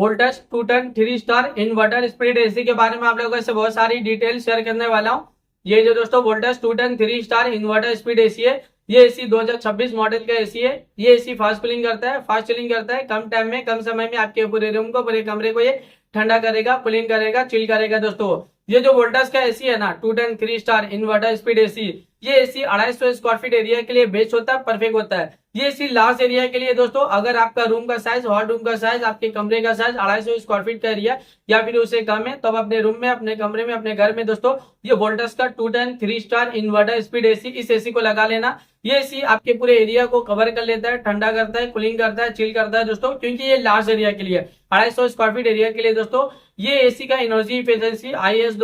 Voltas 2 ton 3 star inverter split AC के बारे में आप लोगों से बहुत सारी डिटेल शेयर करने वाला हूँ। ये जो दोस्तों Voltas 2 ton 3 star inverter speed AC है, ये एसी 2026 मॉडल का एसी है। ये एसी फास्ट कूलिंग करता है, फास्ट चिलिंग करता है, कम टाइम में कम समय में आपके पूरे रूम को, पूरे कमरे को ये ठंडा करेगा, कूलिंग करेगा, चिल करेगा। दोस्तों ये जो वोल्टास का एसी है ना 2 ton 3 star inverter speed AC, ये एसी 250 स्क्वायर फीट एरिया के लिए बेस्ट होता है, परफेक्ट होता है। ये एसी लार्ज एरिया के लिए दोस्तों, अगर आपका रूम का साइज, हॉल रूम का साइज, आपके कमरे का साइज 250 स्क्वायर फीट का एरिया या फिर उससे कम है, तो आप अपने रूम में, अपने कमरे में, अपने घर में दोस्तों ये वोल्टास का 2 ton 3 star inverter speed AC, इस एसी को लगा लेना। ये एसी आपके पूरे एरिया को कवर कर लेता है, ठंडा करता है, कूलिंग करता है, चिल करता है दोस्तों, क्योंकि ये लार्ज एरिया के लिए 250 स्क्वायर फीट एरिया के लिए दोस्तों ये एसी का एनर्जी इफिशिएंसी IS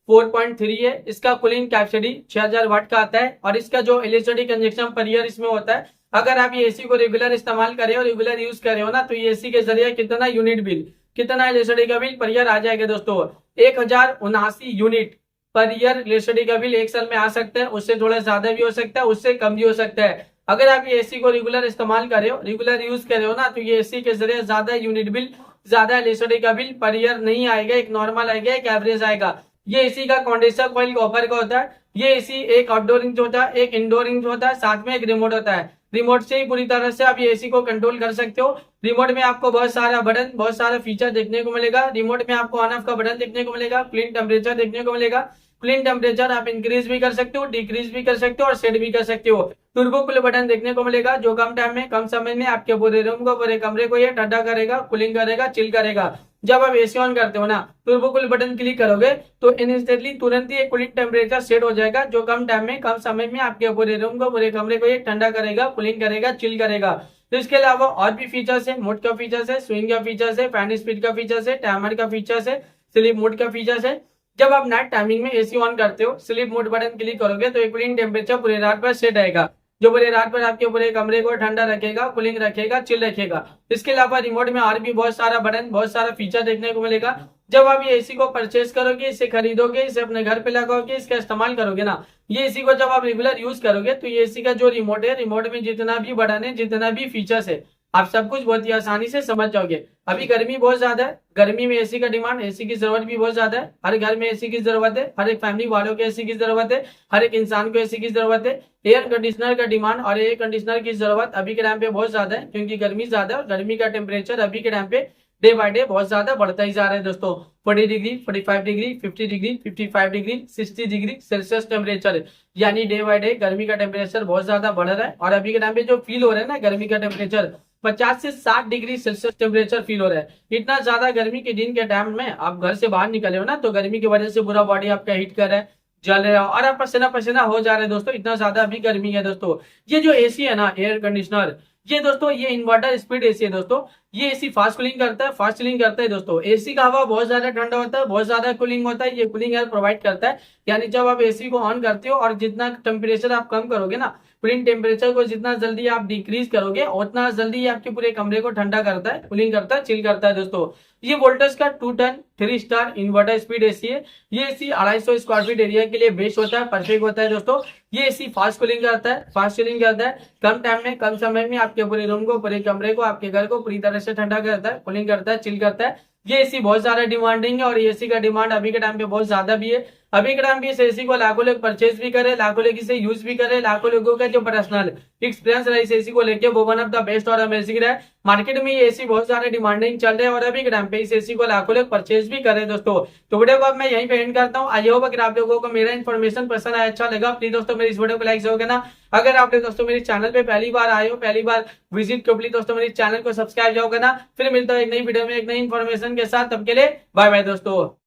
4.3 है। इसका कूलिंग कैपेसिटी 6000 वाट का आता है और इसका जो इलेक्ट्रिसिटी कंजप्शन पर ईयर इसमें होता है, अगर आप ये एसी को रेगुलर इस्तेमाल करें और रेगुलर यूज करें हो ना, तो ये एसी के जरिए कितना यूनिट बिल, कितना इलेक्ट्रिसिटी का बिल पर ईयर आ जाएगा दोस्तों, 1079 यूनिट पर ईयर इलेक्ट्रिसिटी का बिल एक साल में आ सकता है। उससे थोड़ा ज्यादा भी हो सकता है, उससे कम भी हो सकता है। अगर आप ये एसी को रेगुलर इस्तेमाल करें हो, रेगुलर यूज करें हो ना, तो ये एसी के जरिए ज्यादा यूनिट बिल, ज्यादा इलेक्ट्रिसिटी का बिल पर ईयर नहीं आएगा, एक नॉर्मल आएगा, एक एवरेज आएगा। ये एसी का कंडेंसर कॉइल कॉपर का होता है। ये एसी एक आउटडोर इंच होता है, एक इंडोर इंच होता है, साथ में एक रिमोट होता है। रिमोट से ही पूरी तरह से आप ये एसी को कंट्रोल कर सकते हो। रिमोट में आपको बहुत सारा बटन, बहुत सारा फीचर देखने को मिलेगा। रिमोट में आपको ऑन ऑफ का बटन देखने को मिलेगा, क्लीन टेम्परेचर देखने को मिलेगा। क्लीन टेम्परेचर आप इंक्रीज भी कर सकते हो, डिक्रीज भी कर सकते हो और सेट भी कर सकते हो। टर्बो कूल बटन देखने को मिलेगा, जो कम टाइम में, कम समय में आपके पूरे रूम को, पूरे कमरे को ये ठंडा करेगा, कूलिंग करेगा, चिल करेगा। जब आप एसी ऑन करते हो ना, टर्बो कूल बटन क्लिक करोगे तो इंस्टेंटली तुरंत ही कूलिंग टेम्परेचर सेट हो जाएगा, जो कम टाइम में, कम समय में आपके पूरे रूम को, पूरे कमरे को ये ठंडा करेगा, कूलिंग करेगा, चिल करेगा। तो इसके अलावा और भी फीचर्स है, मोड का फीचर्स है, स्विंग का फीचर्स है, फैन स्पीड का फीचर्स है, टाइमर का फीचर्स है, स्लीप मोड का फीचर्स है। जब आप नाइट टाइमिंग में एसी ऑन करते हो, स्लीप मोड बटन क्लिक करोगे तो एक कूलिंग टेम्परेचर पूरे रात पर सेट आएगा, जो पूरे रात पर आपके पूरे कमरे को ठंडा रखेगा, कूलिंग रखेगा, चिल रखेगा। इसके अलावा रिमोट में और भी बहुत सारा बटन, बहुत सारा फीचर देखने को मिलेगा। जब आप ये एसी को परचेज करोगे, इसे खरीदोगे, इसे अपने घर पे लगाओगे, इसका इस्तेमाल करोगे ना, ये एसी को जब आप रेगुलर यूज करोगे, तो ये एसी का जो रिमोट है, रिमोट में जितना भी बटन है, जितना भी फीचर्स है, आप सब कुछ बहुत ही आसानी से समझ जाओगे। अभी गर्मी बहुत ज्यादा है, गर्मी में एसी का डिमांड, एसी की जरूरत भी बहुत ज्यादा है। हर घर में एसी की जरूरत है, हर एक फैमिली वालों को एसी की जरूरत है, हर एक इंसान को एसी की जरूरत है। एयर कंडीशनर का डिमांड और एयर कंडीशनर की जरूरत अभी के टाइम पे बहुत ज्यादा है, क्योंकि गर्मी ज्यादा है और गर्मी का टेम्परेचर अभी के टाइम पे डे बाय डे बहुत ज्यादा बढ़ता ही जा रहा है दोस्तों। 40 degree, 45 degree, 50 degree, 55 degree, 60 degree Celsius temperature, यानी डे बाय डे गर्मी का टेम्परेचर बहुत ज्यादा बढ़ रहा है। और अभी के टाइम पे जो फील हो रहा है ना, गर्मी का टेम्परेचर 50 से 60 डिग्री सेल्सियस टेम्परेचर फील हो रहा है। इतना ज्यादा गर्मी के दिन के टाइम में आप घर से बाहर निकले हो ना, तो गर्मी की वजह से पूरा बॉडी आपका हीट कर रहा है, जल रहा है और आप पसीना पसीना हो जा रहे हैं दोस्तों, इतना ज्यादा अभी गर्मी है दोस्तों। ये जो एसी है ना, एयर कंडीशनर, ये दोस्तों ये इन्वर्टर स्पीड एसी है दोस्तों। ये एसी फास्ट कूलिंग करता है, फास्ट चिलिंग करता है दोस्तों। एसी का हवा बहुत ज्यादा ठंडा होता है, बहुत ज्यादा कूलिंग होता है, ये कूलिंग एयर प्रोवाइड करता है। यानी जब आप एसी को ऑन करते हो और जितना टेम्परेचर आप कम करोगे ना, कूलिंग टेम्परेचर को जितना जल्दी आप डिक्रीज करोगे, उतना जल्दी आपके पूरे कमरे को ठंडा करता है, कूलिंग करता है, चिल करता है दोस्तों। ये वोल्टास का 2 ton 3 star inverter speed AC है। ये एसी 250 स्क्वायर फीट एरिया के लिए बेस्ट होता है, परफेक्ट होता है दोस्तों। ये एसी फास्ट कूलिंग करता है, फास्ट चिलिंग करता है, कम टाइम में, कम समय में आपके पूरे रूम को, पूरे कमरे को, आपके घर को पूरी तरह से ठंडा करता है, कूलिंग करता है, चिल करता है। ये एसी बहुत ज्यादा डिमांडिंग है और ये एसी का डिमांड अभी के टाइम पे बहुत ज्यादा भी है। अभी के टाइम पे इस एसी को लाखों लोग परचेज भी करे, लाखों लोग इसे यूज भी करे, लाखों लोगों का जो पर्सनल एक्सपीरियंस रहा इस एसी को लेके वो वन ऑफ द बेस्ट और अमेजिंग रहा है। मार्केट में ये एसी बहुत सारे डिमांडिंग चल रहे हैं और अभी के टाइम पे इस एसी को लाखों लोग परचेज भी करे दोस्तों। तो वीडियो को अब मैं यहीं पे एंड करता हूँ। आई होप अगर आप लोगों को मेरा इन्फॉर्मेशन पसंद आया, अच्छा लगा, प्लीज दोस्तों मेरी इस वीडियो को लाइक जरूर करना। अगर आप लोग दोस्तों मेरे चैनल पे पहली बार आए हो, पहली बार विजिट करो, प्लीज दोस्तों मेरे चैनल को सब्सक्राइब जरूर करना। फिर मिलता है एक नई वीडियो में एक नई इन्फॉर्मेशन के साथ, तब के लिए बाय बाय दोस्तों।